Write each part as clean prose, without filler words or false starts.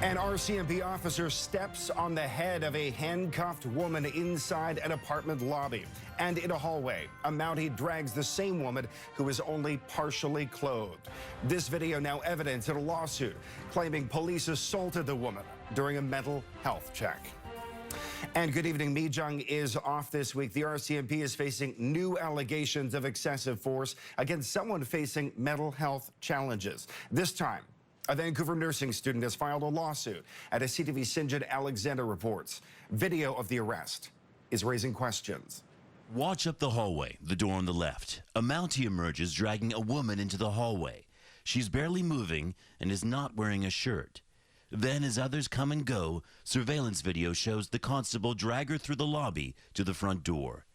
An RCMP officer steps on the head of a handcuffed woman inside an apartment lobby. And in a hallway, a Mountie drags the same woman who is only partially clothed. This video now evidence in a lawsuit claiming police assaulted the woman during a mental health check. And good evening. Mi Jung is off this week. The RCMP is facing new allegations of excessive force against someone facing mental health challenges. This time, a Vancouver nursing student has filed a lawsuit, and as CTV Sinjin Alexander reports, video of the arrest is raising questions. Watch up the hallway, the door on the left. A Mountie emerges dragging a woman into the hallway. She's barely moving and is not wearing a shirt. Then, as others come and go, surveillance video shows the constable drag her through the lobby to the front door.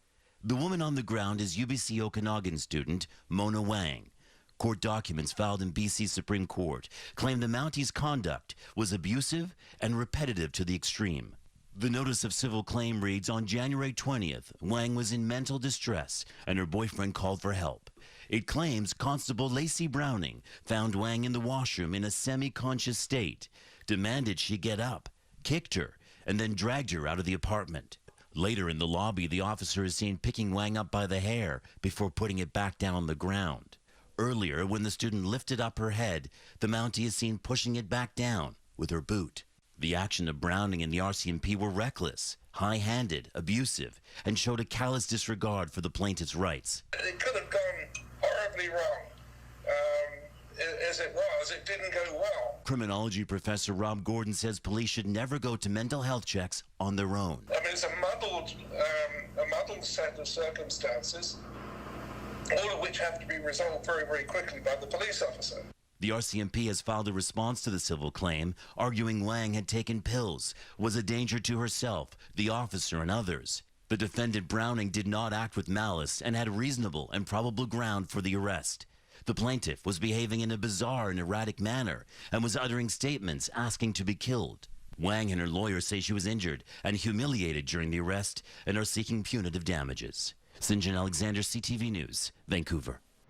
The woman on the ground is UBC Okanagan student Mona Wang. Court documents filed in BC Supreme Court claim the Mountie's conduct was abusive and repetitive to the extreme. The notice of civil claim reads, on January 20th, Wang was in mental distress and her boyfriend called for help. It claims Constable Lacey Browning found Wang in the washroom in a semi-conscious state, demanded she get up, kicked her, and then dragged her out of the apartment. Later in the lobby, the officer is seen picking Wang up by the hair before putting it back down on the ground. Earlier, when the student lifted up her head, the Mountie is seen pushing it back down with her boot. The action of Browning and the RCMP were reckless, high-handed, abusive, and showed a callous disregard for the plaintiff's rights. It could have gone horribly wrong. As it was, it didn't go well. Criminology professor Rob Gordon says police should never go to mental health checks on their own. I mean, it's a muddled set of circumstances, all of which have to be resolved very, very quickly by the police officer. The RCMP has filed a response to the civil claim, arguing Wang had taken pills, was a danger to herself, the officer, and others. The defendant Browning did not act with malice and had reasonable and probable ground for the arrest. The plaintiff was behaving in a bizarre and erratic manner and was uttering statements asking to be killed. Wang and her lawyer say she was injured and humiliated during the arrest and are seeking punitive damages. Sinjin Alexander, CTV News, Vancouver.